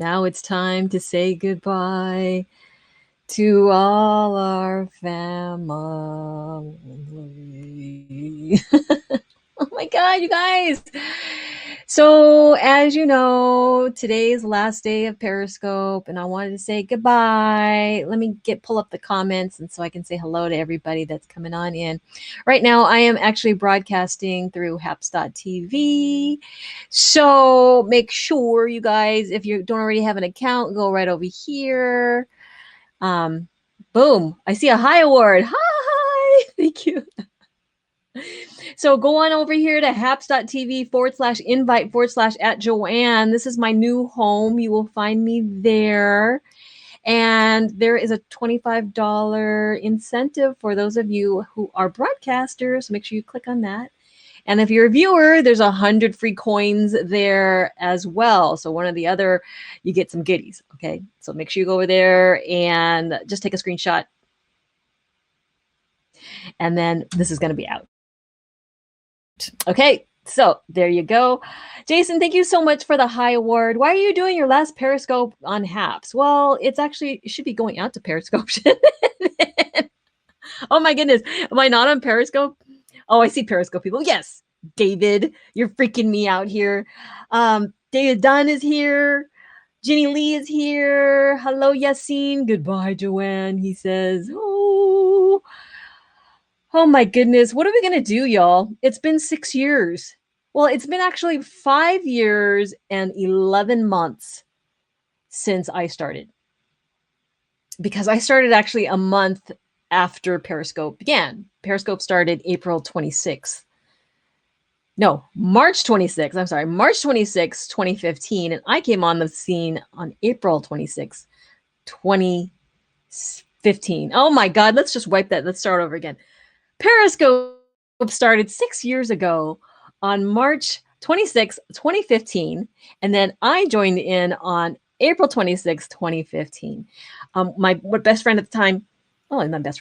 Now it's time to say goodbye to all our family. Oh my God, you guys. So, as you know, today is the last day of Periscope, and I wanted to say goodbye. Let me pull up the comments, and so I can say hello to everybody that's coming on in. Right now, I am actually broadcasting through haps.tv. So, make sure you guys, if you don't already have an account, go right over here. Um, Boom, I see a hi award. Hi, thank you. So go on over here to haps.tv/invite/@Joanne. This is my new home. You will find me there. And there is a $25 incentive for those of you who are broadcasters. Make sure you click on that. And if you're a viewer, there's 100 free coins there as well. So one or the other, you get some goodies. Okay. So make sure you go over there and just take a screenshot. And then this is going to be out. Okay, so there you go. Jason, thank you so much for the high award. Why are you doing your last Periscope on Haps? Well, it should be going out to Periscope. Oh my goodness. Am I not on Periscope? Oh, I see Periscope people. Yes, David, you're freaking me out here. David Dunn is here. Ginny Lee is here. Hello, Yassine. Goodbye, Joanne, he says. Oh my goodness. What are we going to do, y'all? It's been 6 years. Well, it's been actually 5 years and 11 months since I started. Because I started actually a month after Periscope began. Periscope started April 26th. No, March 26th. I'm sorry, March 26th, 2015. And I came on the scene on April 26th, 2015. Oh my God, let's just wipe that. Let's start over again. Periscope started 6 years ago on March 26, 2015, and then I joined in on April 26, 2015. My best friend at the time, my best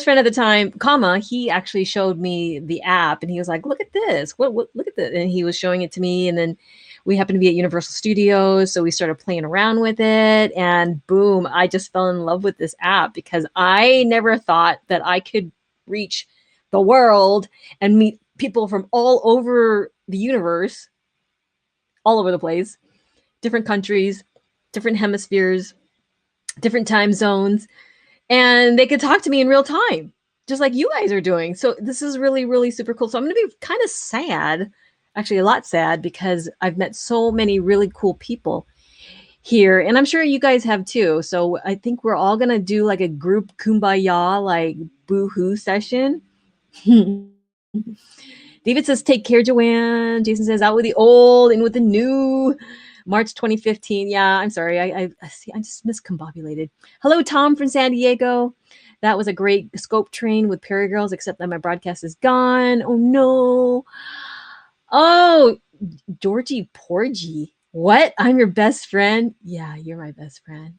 friend at the time, he actually showed me the app, and he was like, "Look at this! What? Look at this!" And he was showing it to me, and then we happened to be at Universal Studios, so we started playing around with it, and boom, I just fell in love with this app because I never thought that I could reach the world and meet people from all over the universe, all over the place, different countries, different hemispheres, different time zones, and they could talk to me in real time, just like you guys are doing. So this is really, really super cool. So I'm going to be kind of sad, actually a lot sad, because I've met so many really cool people here, and I'm sure you guys have too. So I think we're all going to do like a group kumbaya, like boo-hoo session. David says, take care, Joanne. Jason says, out with the old, in with the new. March 2015. Yeah, I'm sorry. I just miscombobulated. Hello, Tom from San Diego. That was a great scope train with Perry Girls, except that my broadcast is gone. Oh, no. Oh, Georgie Porgy. What? I'm your best friend? Yeah, you're my best friend.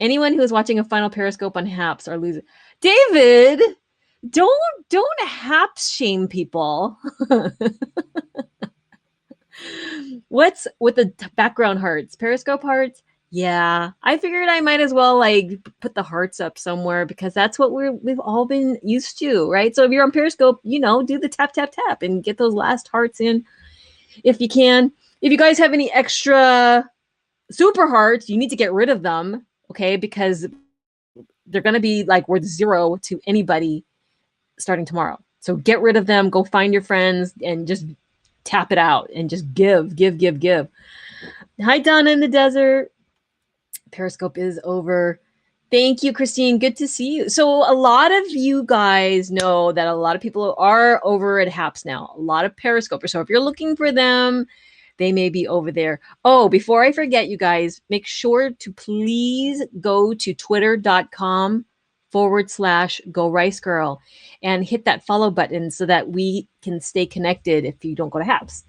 Anyone who is watching a final Periscope on Haps are losing. David, don't haps shame people. What's with the background hearts? Periscope hearts? Yeah, I figured I might as well like put the hearts up somewhere because that's what we've all been used to, right? So if you're on Periscope, do the tap tap tap and get those last hearts in if you can. If you guys have any extra super hearts, you need to get rid of them, okay? Because they're going to be like worth 0 to anybody starting tomorrow. So get rid of them, go find your friends and just tap it out and just give. Hi, Donna in the desert. Periscope is over. Thank you, Christine. Good to see you. So a lot of you guys know that a lot of people are over at Haps now, a lot of Periscopers. So if you're looking for them, they may be over there. Oh, before I forget, you guys, make sure to please go to twitter.com/Go Rice Girl and hit that follow button so that we can stay connected if you don't go to Haps,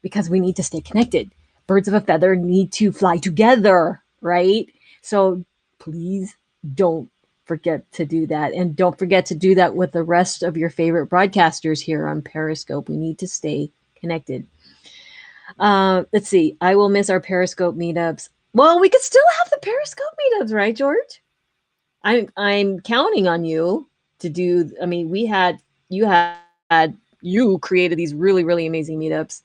because we need to stay connected. Birds of a feather need to fly together, right? So please don't forget to do that. And don't forget to do that with the rest of your favorite broadcasters here on Periscope. We need to stay connected. Let's see. I will miss our Periscope meetups. Well, we could still have the Periscope meetups, right, George? I'm counting on you to do. I mean, you created these really amazing meetups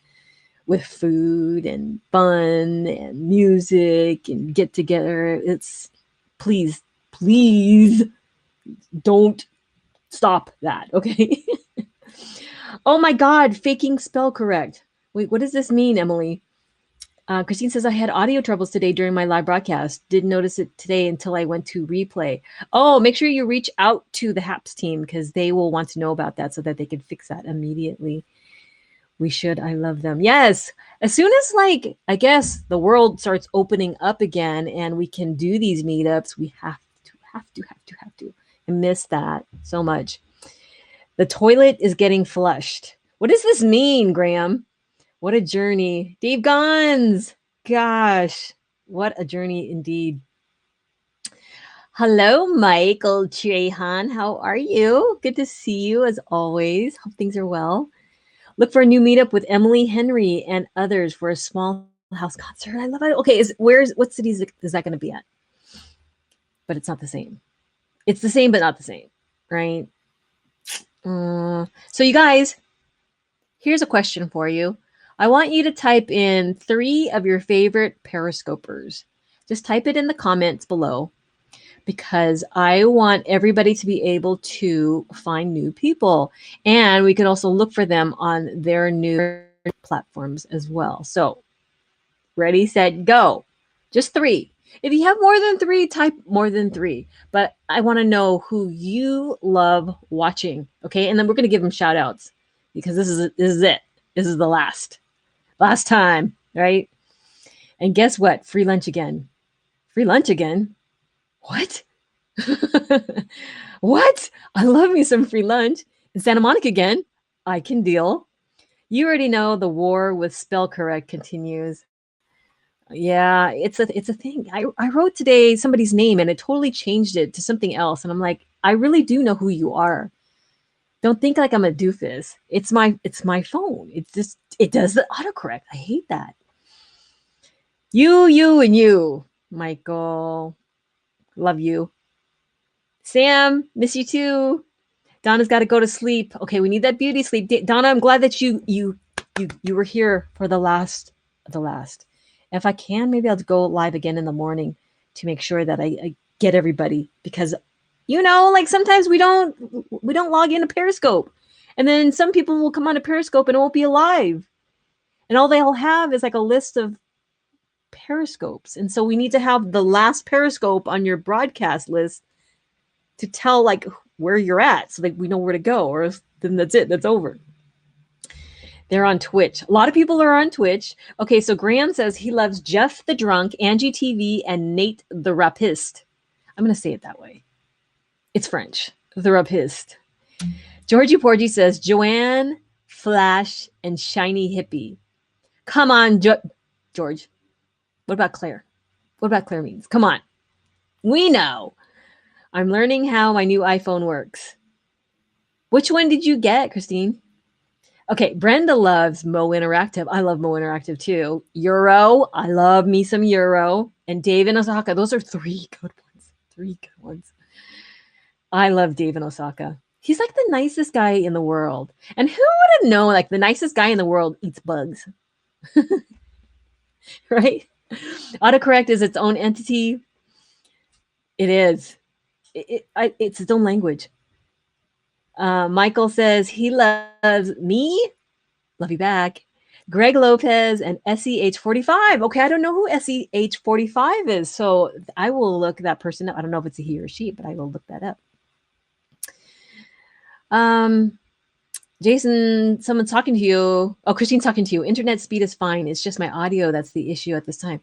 with food and fun and music and get together. It's please don't stop that, okay? Oh my God, faking spell correct. Wait, what does this mean, Emily? Christine says, I had audio troubles today during my live broadcast. Didn't notice it today until I went to replay. Oh, make sure you reach out to the HAPS team because they will want to know about that so that they can fix that immediately. We should. I love them. Yes. As soon as, like, I guess the world starts opening up again and we can do these meetups, we have to. I miss that so much. The toilet is getting flushed. What does this mean, Graham? What a journey. Dave Gons. Gosh, what a journey indeed. Hello, Michael Trehan. How are you? Good to see you as always. Hope things are well. Look for a new meetup with Emily Henry and others for a small house concert. I love it. Okay, what city is that going to be at? But it's not the same. It's the same, but not the same, right? So you guys, here's a question for you. I want you to type in 3 of your favorite Periscopers. Just type it in the comments below because I want everybody to be able to find new people. And we can also look for them on their new platforms as well. So ready, set, go. Just 3. If you have more than 3, type more than 3. But I want to know who you love watching. Okay. And then we're going to give them shout outs because this is it. This is the last time, right? And guess what? Free lunch again. Free lunch again? What? What? I love me some free lunch. In Santa Monica again? I can deal. You already know the war with spell correct continues. Yeah, it's a thing. I wrote today somebody's name and it totally changed it to something else. And I'm like, I really do know who you are. Don't think like I'm a doofus. It's my phone. It does the autocorrect. I hate that. You, and you, Michael. Love you. Sam, miss you too. Donna's got to go to sleep. Okay, we need that beauty sleep. Donna, I'm glad that you were here for the last. If I can, maybe I'll go live again in the morning to make sure that I get everybody because like sometimes we don't log into Periscope. And then some people will come on to Periscope and it won't be alive. And all they'll have is like a list of Periscopes. And so we need to have the last Periscope on your broadcast list to tell like where you're at so that we know where to go, or then that's it. That's over. They're on Twitch. A lot of people are on Twitch. Okay, so Graham says he loves Jeff the Drunk, Angie TV, and Nate the Rapist. I'm going to say it that way. It's French. The Rapist. Georgie Porgy says Joanne, Flash, and Shiny Hippie. Come on, George. What about Claire? What about Claire means? Come on. We know. I'm learning how my new iPhone works. Which one did you get, Christine? Okay, Brenda loves Mo Interactive. I love Mo Interactive too. Euro, I love me some Euro. And Dave in Osaka. Those are 3 good ones. 3 good ones. I love Dave in Osaka. He's like the nicest guy in the world. And who would have known like the nicest guy in the world eats bugs? Right? Autocorrect is its own entity. It is. It's its own language. Michael says he loves me. Love you back. Greg Lopez and SEH45. Okay, I don't know who SEH45 is, so I will look that person up. I don't know if it's a he or she, but I will look that up. Jason, someone's talking to you. Oh, Christine's talking to you. Internet speed is fine. It's just my audio that's the issue at this time.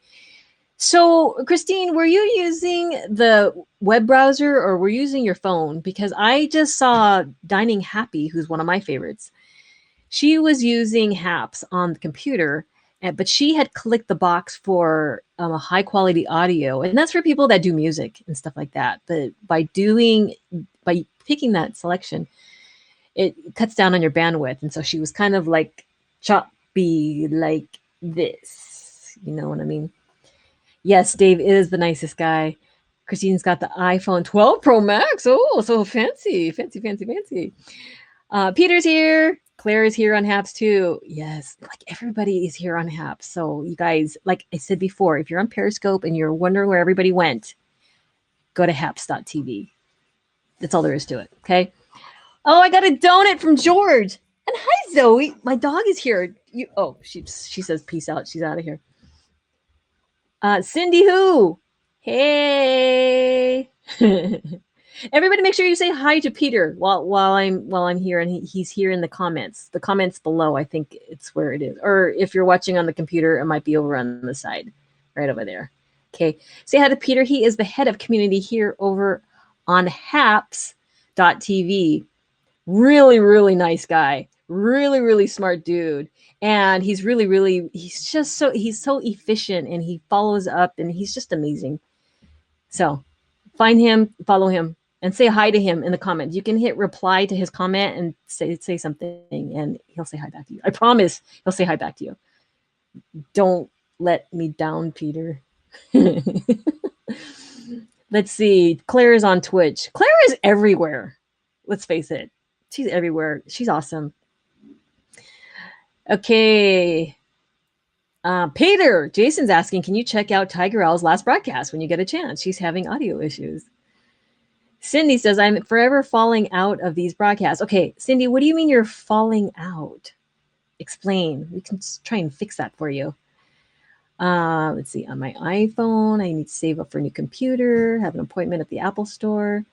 So, Christine, were you using the web browser or were you using your phone? Because I just saw Dining Happy, who's one of my favorites. She was using HAPS on the computer, but she had clicked the box for a high quality audio. And that's for people that do music and stuff like that. But by picking that selection, it cuts down on your bandwidth. And so she was kind of like choppy like this. You know what I mean? Yes, Dave is the nicest guy. Christine's got the iPhone 12 Pro Max. Oh, so fancy, fancy, fancy, fancy. Peter's here. Claire is here on Haps too. Yes, like everybody is here on Haps. So you guys, like I said before, if you're on Periscope and you're wondering where everybody went, go to haps.tv. That's all there is to it. Okay. Oh, I got a donut from George. And hi, Zoe. My dog is here. She says peace out. She's out of here. Cindy who? Hey. Everybody make sure you say hi to Peter while I'm here, and he's here in the comments. The comments below, I think it's where it is. Or if you're watching on the computer, it might be over on the side, right over there. Okay. Say hi to Peter. He is the head of community here over on haps.tv. Really, really nice guy. Really, really smart dude. And he's he's so efficient, and he follows up, and he's just amazing. So find him, follow him, and say hi to him in the comments. You can hit reply to his comment and say something, and he'll say hi back to you. I promise he'll say hi back to you. Don't let me down, Peter. Let's see. Claire is on Twitch. Claire is everywhere. Let's face it. She's everywhere. She's awesome. Okay. Peter, Jason's asking, can you check out Tiger Owl's last broadcast when you get a chance? She's having audio issues. Cindy says, I'm forever falling out of these broadcasts. Okay, Cindy, what do you mean you're falling out? Explain. We can try and fix that for you. Let's see. On my iPhone, I need to save up for a new computer, have an appointment at the Apple Store.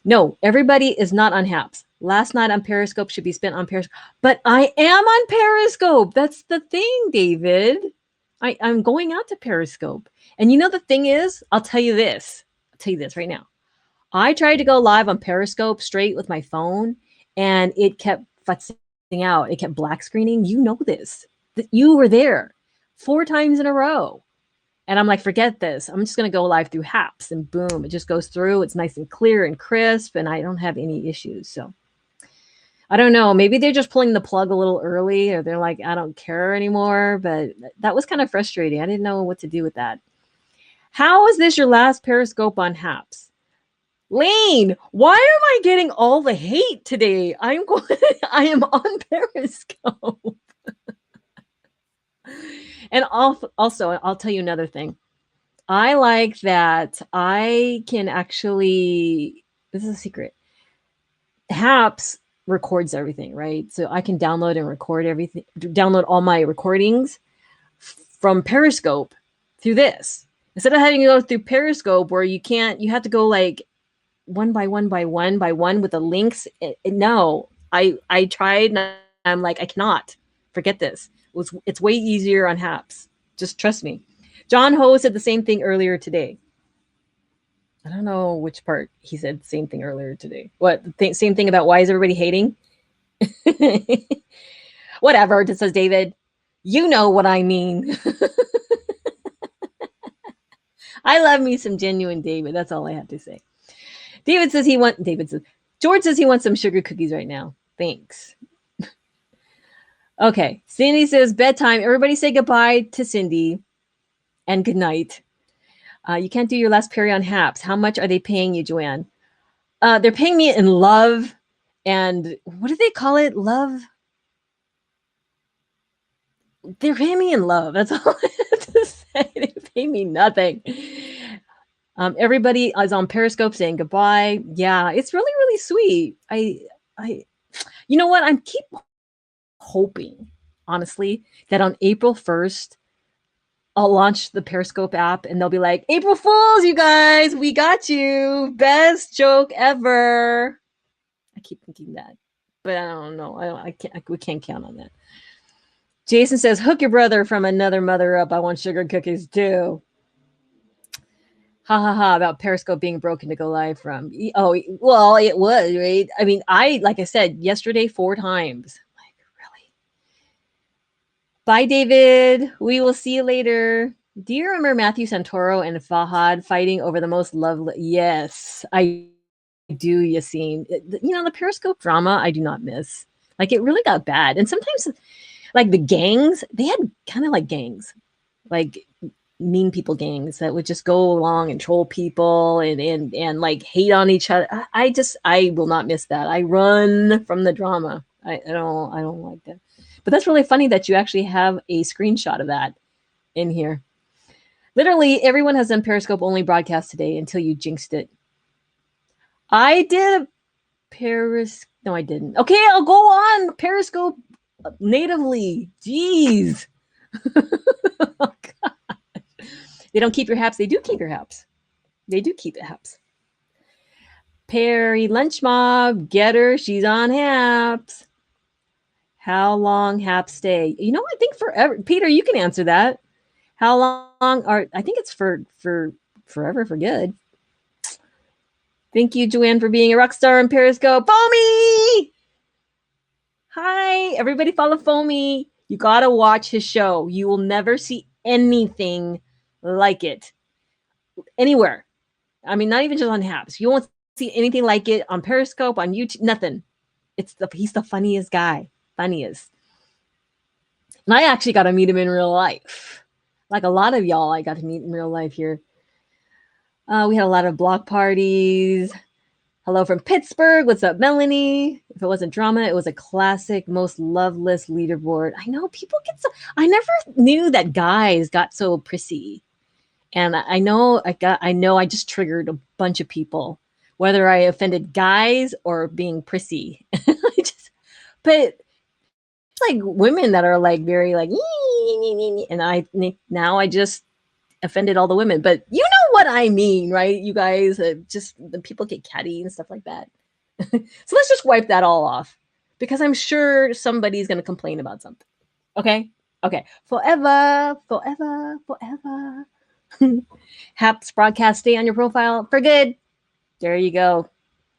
No, everybody is not on Haps. Last night on Periscope should be spent on Periscope. But I am on Periscope. That's the thing, David. I'm going out to Periscope. And you know the thing is, I'll tell you this right now. I tried to go live on Periscope straight with my phone, and it kept futzing out. It kept black screening. You know this. You were there 4 times in a row. And I'm like, forget this. I'm just going to go live through Haps, and boom, it just goes through. It's nice and clear and crisp, and I don't have any issues. So I don't know. Maybe they're just pulling the plug a little early, or they're like, I don't care anymore. But that was kind of frustrating. I didn't know what to do with that. How is this your last Periscope on Haps? Lane, why am I getting all the hate today? I am on Periscope. And also, I'll tell you another thing. I like that I can actually, this is a secret. Haps records everything, right? So I can download and record everything, download all my recordings from Periscope through this. Instead of having to go through Periscope where you have to go like one by one with the links. No, I tried, and I'm like, I cannot. Forget this. It's way easier on Haps. Just trust me. John Ho said the same thing earlier today. I don't know which part he said the same thing earlier today. What? Same thing about why is everybody hating? Whatever, it says David. You know what I mean. I love me some genuine David. That's all I have to say. George says he wants some sugar cookies right now. Thanks. Okay. Cindy says bedtime. Everybody say goodbye to Cindy and good night. You can't do your last peri on Haps. How much are they paying you, Joanne? They're paying me in love. And what do they call it? Love? They're paying me in love. That's all I have to say. They pay me nothing. Everybody is on Periscope saying goodbye. Yeah, it's really, really sweet. You know what? I keep hoping, honestly, that on April 1st, I'll launch the Periscope app and they'll be like, April Fools, you guys, we got you. Best joke ever. I keep thinking that, but I don't know. We can't count on that. Jason says, hook your brother from another mother up. I want sugar cookies too. Ha ha ha, about Periscope being broken to go live from. Oh, well, it was, right? I mean, like I said, yesterday, 4 times. Like, really? Bye, David. We will see you later. Do you remember Matthew Santoro and Fahad fighting over the most lovely? Yes, I do, Yassine. The Periscope drama, I do not miss. Like, it really got bad. And sometimes, like, the gangs, they had kind of like gangs. Like, mean people gangs that would just go along and troll people and like hate on each other. I will not miss that. I run from the drama. I don't like that. But that's really funny that you actually have a screenshot of that in here. Literally everyone has done Periscope only broadcast today until you jinxed it. I did no, I didn't. Okay, I'll go on Periscope natively. Jeez. Oh, they don't keep your haps. They do keep your haps. They do keep the haps. Perry Lunch Mob, get her. She's on haps. How long haps stay? You know, I think forever. Peter, you can answer that. How long are? I think it's for forever, for good. Thank you, Joanne, for being a rock star in Periscope. Foamy! Hi, everybody follow Foamy. You gotta watch his show. You will never see anything like it anywhere. I mean, not even just on Haps. You won't see anything like it on Periscope, on YouTube, nothing. He's the funniest guy. Funniest. And I actually got to meet him in real life. Like a lot of y'all, I got to meet in real life here. We had a lot of block parties. Hello from Pittsburgh. What's up, Melanie? If it wasn't drama, it was a classic most loveless leaderboard. I know people get so. I never knew that guys got so prissy, and I know I just triggered a bunch of people, whether I offended guys or being prissy. But it's like women that are like very like, and I just offended all the women, but you know what I mean, right? You guys, just the people get catty and stuff like that. So let's just wipe that all off, because I'm sure somebody's going to complain about something. Okay. Forever. Haps broadcast stay on your profile for good. There you go.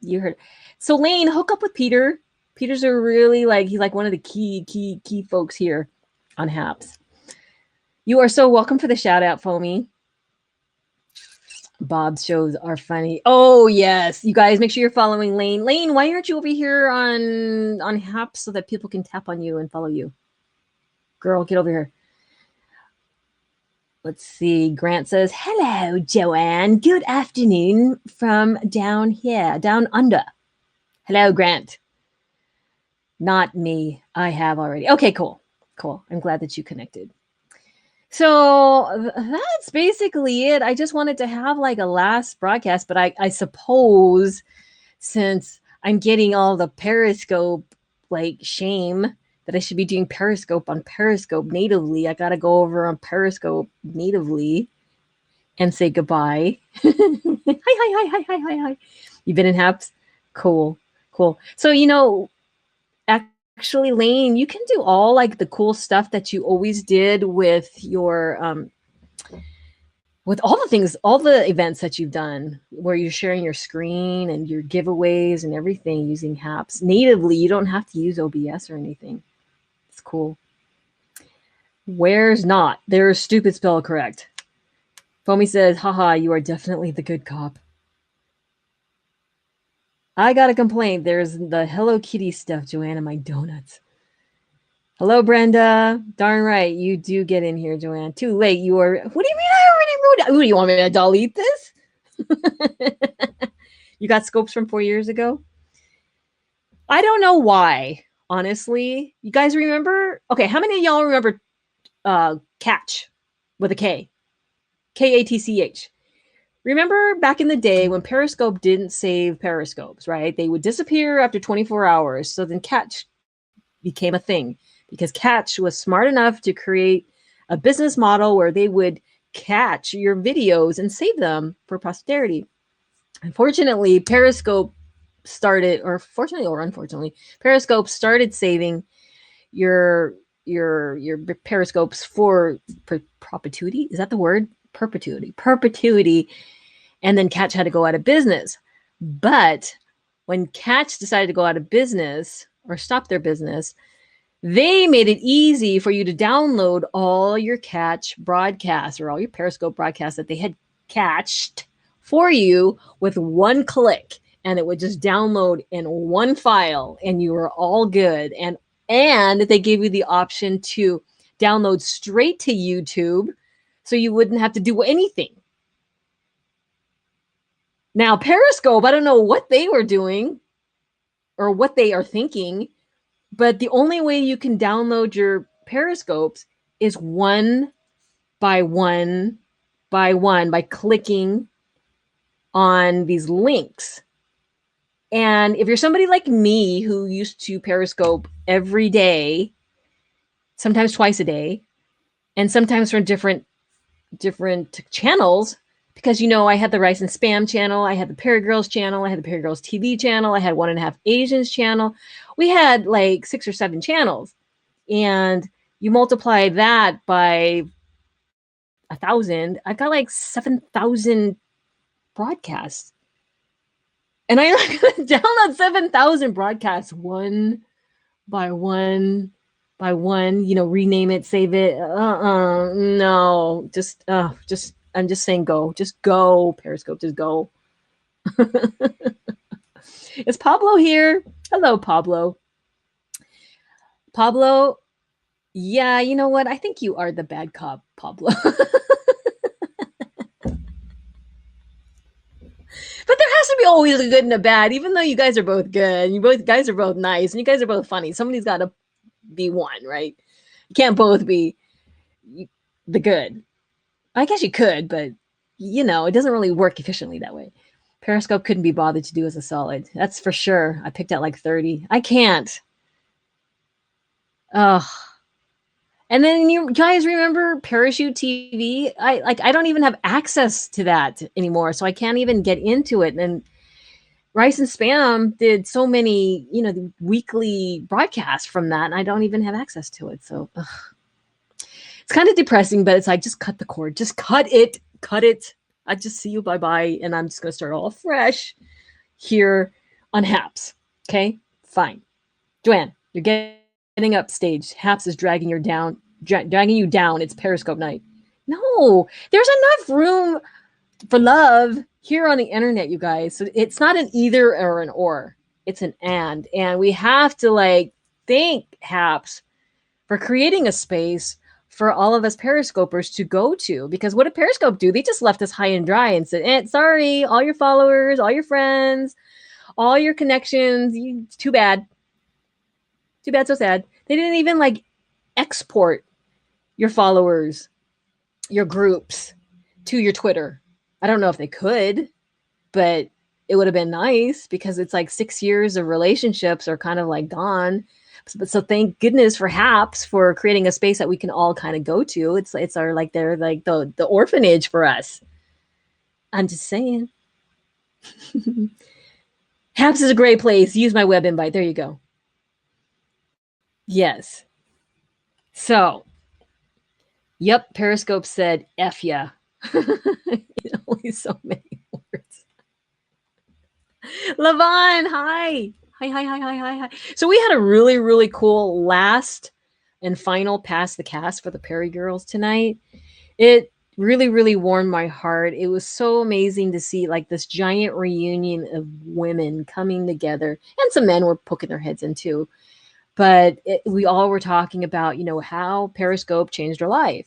You heard. So Lane, hook up with Peter. Peter's a really he's like one of the key folks here on Haps. You are so welcome for the shout out, Foamy. Bob's shows are funny. Oh yes, you guys, make sure you're following Lane. Lane, why aren't you over here on Haps so that people can tap on you and follow you? Girl, get over here. Let's see. Grant says, "Hello, Joanne. Good afternoon from down here, down under." Hello, Grant. Not me. I have already. Okay, cool. I'm glad that you connected. So that's basically it. I just wanted to have like a last broadcast, but I suppose since I'm getting all the Periscope like shame that I should be doing Periscope on Periscope natively, I got to go over on Periscope natively and say goodbye. Hi. You've been in Haps? Cool. So, you know, actually, Lane, you can do all like the cool stuff that you always did with your with all the things, all the events that you've done where you're sharing your screen and your giveaways and everything using Haps natively. You don't have to use OBS or anything. It's cool. Where's not? There's stupid spell correct. Foamy says, haha, you are definitely the good cop. I got a complaint. There's the Hello Kitty stuff, Joanna, my donuts. Hello, Brenda. Darn right, you do get in here, Joanne. Too late. You are. What do you mean I already wrote? Ooh, you want me to delete this? You got scopes from 4 years ago? I don't know why, honestly. You guys remember? Okay, how many of y'all remember Catch with a K? Katch. Remember back in the day when Periscope didn't save Periscopes, right? They would disappear after 24 hours. So then Catch became a thing because Catch was smart enough to create a business model where they would catch your videos and save them for posterity. Unfortunately, Periscope started, or fortunately or unfortunately, Periscope started saving your Periscopes for perpetuity. Is that the word? Perpetuity. And then Catch had to go out of business. But when Catch decided to go out of business or stop their business, they made it easy for you to download all your Catch broadcasts or all your Periscope broadcasts that they had catched for you with one click. And it would just download in one file and you were all good. And they gave you the option to download straight to YouTube so you wouldn't have to do anything. Now, Periscope, I don't know what they were doing or what they are thinking, but the only way you can download your Periscopes is one by one by one by clicking on these links. And if you're somebody like me who used to Periscope every day, sometimes twice a day, and sometimes from different channels, because I had the Rice and Spam channel, I had the Perry Girls channel, I had the Perry Girls TV channel, I had One and a Half Asians channel. We had like 6 or 7 channels, and you multiply that by 1,000, I got like 7,000 broadcasts. And I'm not going to download 7,000 broadcasts one by one by one, rename it, save it. No, I'm just saying go. Just go, Periscope, just go. Is Pablo here? Hello, Pablo. Pablo, yeah, you know what? I think you are the bad cop, Pablo. But there has to be always a good and a bad, even though you guys are both good. You guys are both nice, and you guys are both funny. Somebody's got to be one, right? You can't both be the good. I guess you could, but it doesn't really work efficiently that way. Periscope couldn't be bothered to do as a solid. That's for sure. I picked out like 30. I can't. Ugh. And then you guys remember Parachute TV? I don't even have access to that anymore, so I can't even get into it. And Rice and Spam did so many, the weekly broadcasts from that, and I don't even have access to it. So it's kind of depressing, but it's like, just cut the cord. Just cut it. Cut it. I just see you. Bye-bye. And I'm just going to start all fresh here on Haps. Okay? Fine. Joanne, you're getting up stage. Haps is dragging you down. It's Periscope night. No, there's enough room for love here on the internet, you guys. So it's not an either or an or. It's an and. And we have to thank Haps for creating a space for all of us Periscopers to go to. Because what did Periscope do? They just left us high and dry and said, sorry, all your followers, all your friends, all your connections, too bad. Too bad, so sad. They didn't even export your followers, your groups to your Twitter. I don't know if they could, but it would have been nice, because it's like 6 years of relationships are kind of gone. So thank goodness for Haps for creating a space that we can all kind of go to. It's our they're like the orphanage for us. I'm just saying. Haps is a great place. Use my web invite. There you go. Yes. So, yep, Periscope said F ya. Only so many words. Levon, hi. Hi. So we had a really, really cool last and final Pass the Cast for the Perry Girls tonight. It really, really warmed my heart. It was so amazing to see this giant reunion of women coming together, and some men were poking their heads in too. But we all were talking about, how Periscope changed our life.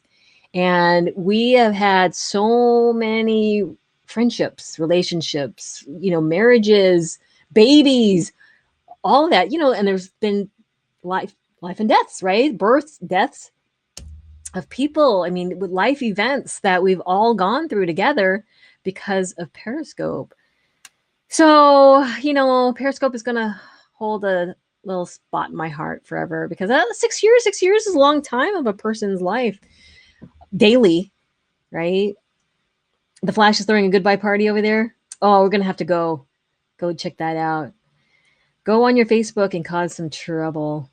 And we have had so many friendships, relationships, marriages, babies, all of that, and there's been life and deaths, right? Births, deaths of people. I mean, with life events that we've all gone through together because of Periscope. So, Periscope is going to hold a little spot in my heart forever, because 6 years is a long time of a person's life daily, right? The Flash is throwing a goodbye party over there. Oh, we're going to have to go check that out. Go on your Facebook and cause some trouble.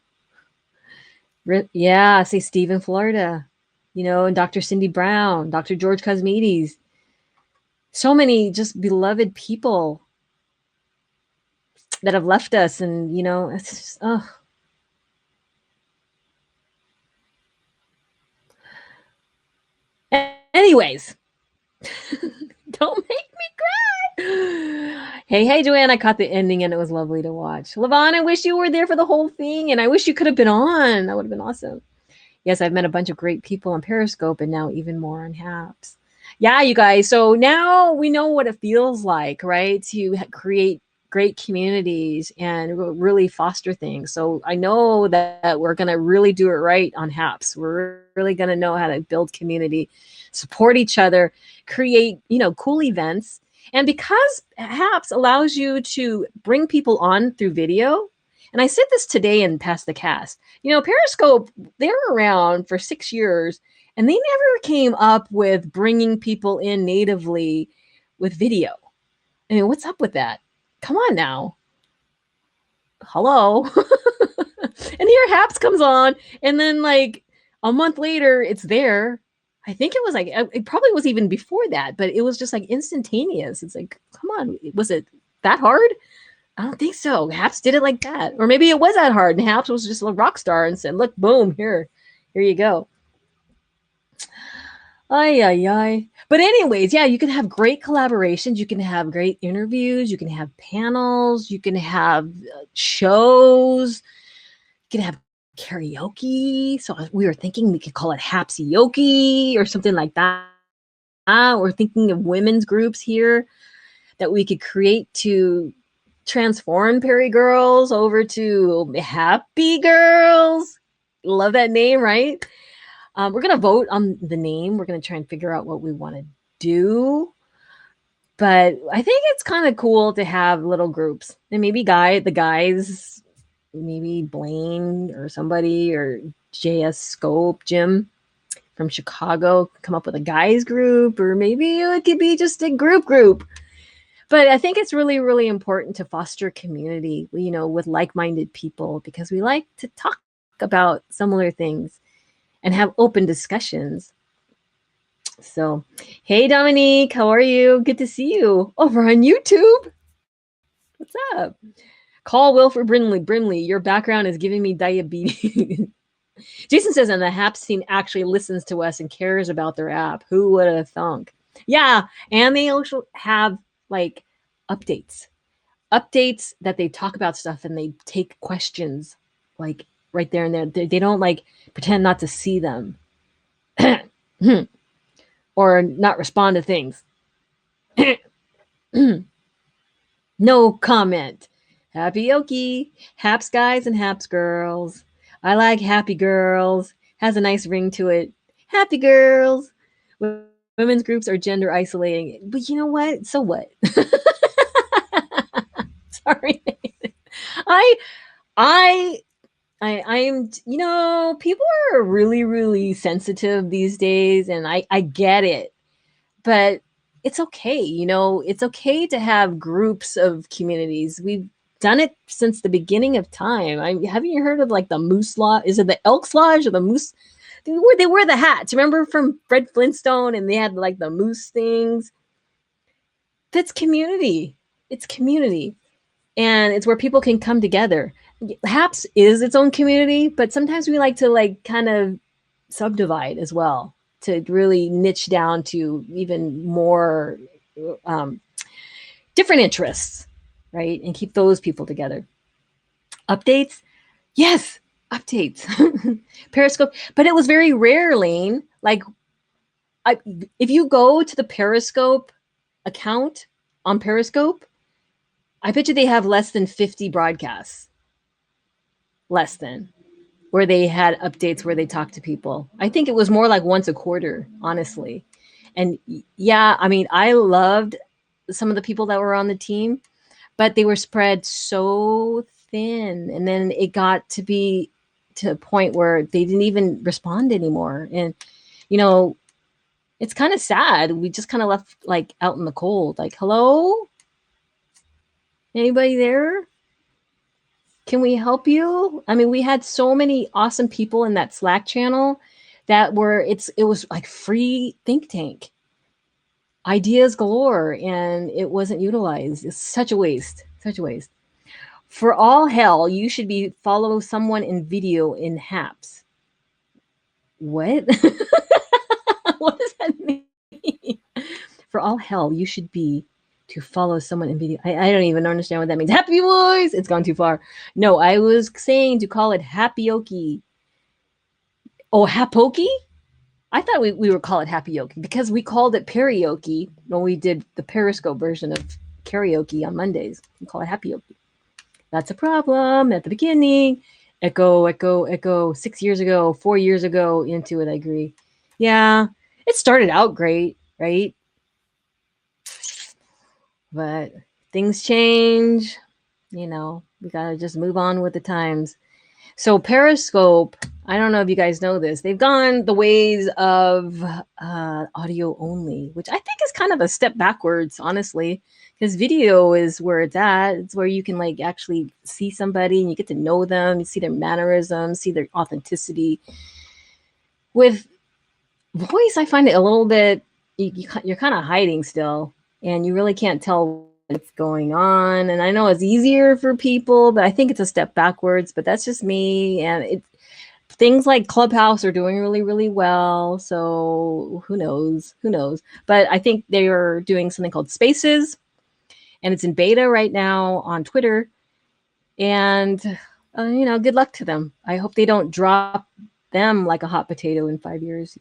Yeah, say Steve in Florida, and Dr. Cindy Brown, Dr. George Cosmides. So many just beloved people that have left us, and, it's just, oh. Anyways, don't make me cry. Hey, Joanne, I caught the ending and it was lovely to watch. Levon, I wish you were there for the whole thing, and I wish you could have been on. That would have been awesome. Yes, I've met a bunch of great people on Periscope and now even more on Haps. Yeah, you guys. So now we know what it feels like, right? To create great communities and really foster things. So I know that we're going to really do it right on Haps. We're really going to know how to build community, support each other, create, cool events. And because Haps allows you to bring people on through video, and I said this today in Past the Cast, Periscope, they were around for 6 years and they never came up with bringing people in natively with video. I mean, what's up with that? Come on now. Hello. And here Haps comes on, and then like a month later, it's there. I think it was like, it probably was even before that, but it was just like instantaneous. It's like, come on, was it that hard? I don't think so. Haps did it like that. Or maybe it was that hard, and Haps was just a rock star and said, look, boom, here you go. Ay, ay, ay. But anyways, yeah, you can have great collaborations. You can have great interviews. You can have panels. You can have shows. You can have karaoke. So we were thinking we could call it Hapsioke or something like that. We're thinking of women's groups here that we could create to transform Perry Girls over to Happy Girls. Love that name, right? We're going to vote on the name. We're going to try and figure out what we want to do. But I think it's kind of cool to have little groups. And maybe the guys, maybe Blaine or somebody, or JS Scope, Jim from Chicago, come up with a guys group, or maybe it could be just a group. But I think it's really, really important to foster community, with like-minded people, because we like to talk about similar things and have open discussions. So, hey, Dominique, how are you? Good to see you over on YouTube. What's up? Call Wilford Brimley. Your background is giving me diabetes. Jason says, and the Haps team actually listens to us and cares about their app. Who would have thunk? Yeah, and they also have like updates that they talk about stuff and they take questions like right there and there. They don't like pretend not to see them or not respond to things. No comment. Happy Okie. Haps guys and Haps girls. I like happy girls. Has a nice ring to it. Happy girls. Women's groups are gender isolating. But you know what? So what? Sorry. I'm, people are really, really sensitive these days, and I get it. But it's okay. It's okay to have groups of communities. We've done it since the beginning of time. Haven't you heard of like the Moose Lodge? Is it the Elks Lodge or the Moose? They wear the hats. Remember from Fred Flintstone, and they had like the moose things. That's community. It's community. And it's where people can come together. Haps is its own community, but sometimes we like to like kind of subdivide as well to really niche down to even more different interests, right? And keep those people together. Updates? Yes, updates. Periscope. But it was very rare, Lane. Like, if you go to the Periscope account on Periscope, I bet you they have less than 50 broadcasts. Less than. Where they had updates where they talked to people. I think it was more like once a quarter, honestly. And yeah, I mean, I loved some of the people that were on the team, but they were spread so thin. And then it got to be to a point where they didn't even respond anymore. And, it's kind of sad. We just kind of left like out in the cold, like, hello? Anybody there? Can we help you? I mean, we had so many awesome people in that Slack channel that it was like free think tank. Ideas galore, and it wasn't utilized. It's such a waste. Such a waste. For all hell, you should be follow someone in video in Haps. What? What does that mean? For all hell, you should be to follow someone in video. I don't even understand what that means. Happy boys! It's gone too far. No, I was saying to call it Happyoki. Oh, hapoki? I thought we would call it happyoke because we called it karaoke when we did the Periscope version of karaoke on Mondays. We call it happyoke. That's a problem at the beginning. Echo, echo, echo. 6 years ago, 4 years ago, into it, I agree. Yeah, it started out great, right? But things change. We gotta just move on with the times. So Periscope, I don't know if you guys know this. They've gone the ways of audio only, which I think is kind of a step backwards, honestly, because video is where it's at. It's where you can like actually see somebody and you get to know them, you see their mannerisms, see their authenticity. With voice, I find it a little bit you're kind of hiding still, and you really can't tell what's going on. And I know it's easier for people, but I think it's a step backwards. But that's just me, and things like Clubhouse are doing really, really well. So who knows? Who knows? But I think they are doing something called Spaces, and it's in beta right now on Twitter. And good luck to them. I hope they don't drop them like a hot potato in 5 years.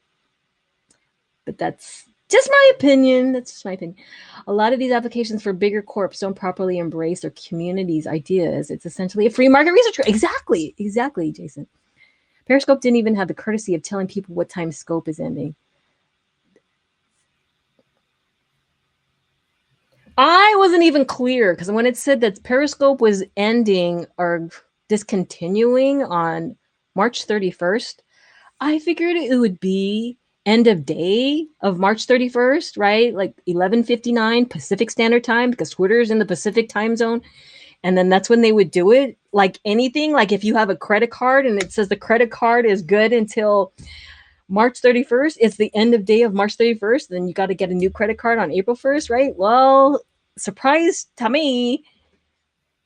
But that's just my opinion. That's just my opinion. A lot of these applications for bigger corps don't properly embrace their community's ideas. It's essentially a free market research. Exactly, Jason. Periscope didn't even have the courtesy of telling people what time Scope is ending. I wasn't even clear because when it said that Periscope was ending or discontinuing on March 31st, I figured it would be end of day of March 31st, right? Like 11:59 Pacific Standard Time, because Twitter's in the Pacific time zone. And then that's when they would do it. Like anything, like if you have a credit card and it says the credit card is good until March 31st, it's the end of day of March 31st, then you got to get a new credit card on April 1st, right? Well, surprise to me,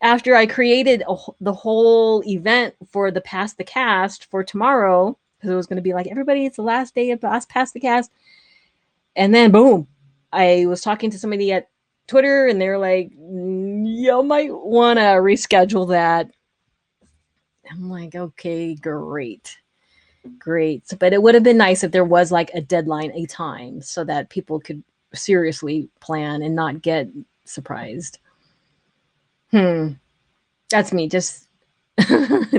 after I created the whole event for the Pass the Cast for tomorrow, because it was going to be like, everybody, it's the last day of Pass the Cast. And then boom, I was talking to somebody at Twitter and they're like, you might want to reschedule that. I'm like, okay, great. But it would have been nice if there was like a deadline, a time, so that people could seriously plan and not get surprised. That's me. Just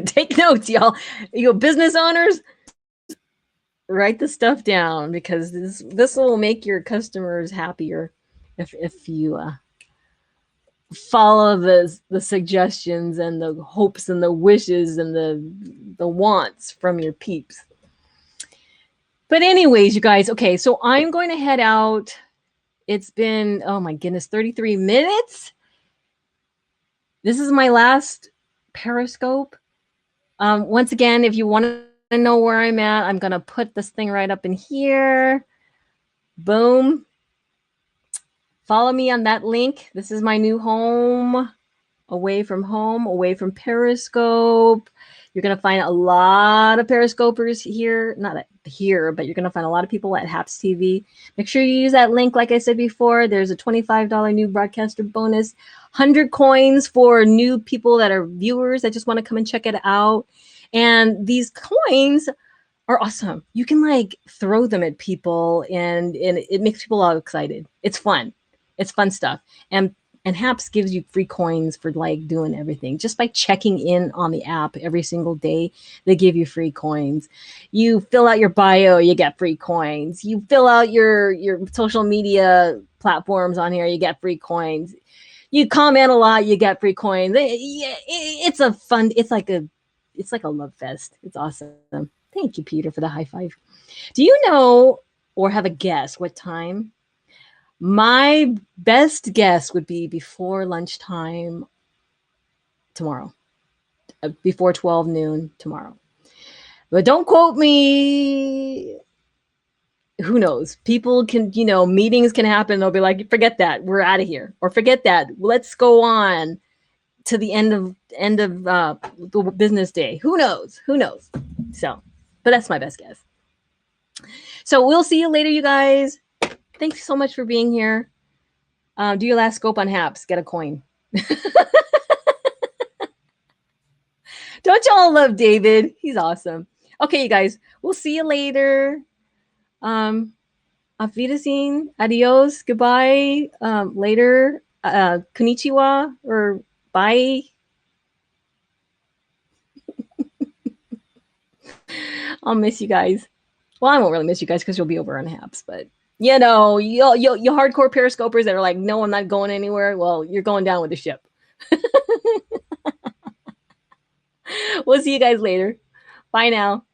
take notes, y'all. You business owners, write the stuff down, because this will make your customers happier if you follow the suggestions and the hopes and the wishes and the wants from your peeps. But anyways, you guys, okay, so I'm going to head out. It's been, oh my goodness, 33 minutes. This is my last Periscope. Once again, if you want to know where I'm at, I'm going to put this thing right up in here. Boom. Follow me on that link. This is my new home, away from Periscope. You're going to find a lot of Periscopers here, not here, but you're going to find a lot of people at Haps TV. Make sure you use that link. Like I said before, there's a $25 new broadcaster bonus, 100 coins for new people that are viewers that just want to come and check it out. And these coins are awesome. You can like throw them at people and it makes people all excited. It's fun. It's fun stuff. And Haps gives you free coins for like doing everything. Just by checking in on the app every single day, they give you free coins. You fill out your bio, you get free coins. You fill out your social media platforms on here, you get free coins. You comment a lot, you get free coins. It's a fun, it's like a love fest. It's awesome. Thank you, Peter, for the high five. Do you know or have a guess what time? My best guess would be before lunchtime tomorrow, before 12 noon tomorrow. But don't quote me. Who knows? People can, meetings can happen. They'll be like, forget that. We're out of here. Or forget that. Let's go on to the end of the business day. Who knows? So, but that's my best guess. So we'll see you later, you guys. Thanks so much for being here. Do your last scope on Haps. Get a coin. Don't y'all love David? He's awesome. Okay, you guys, we'll see you later. Auf Wiedersehen, adios, goodbye, later, konnichiwa, or bye. I'll miss you guys. Well, I won't really miss you guys because you'll be over on Haps, but you know, you hardcore periscopers that are like, no, I'm not going anywhere. Well, you're going down with the ship. We'll see you guys later. Bye now.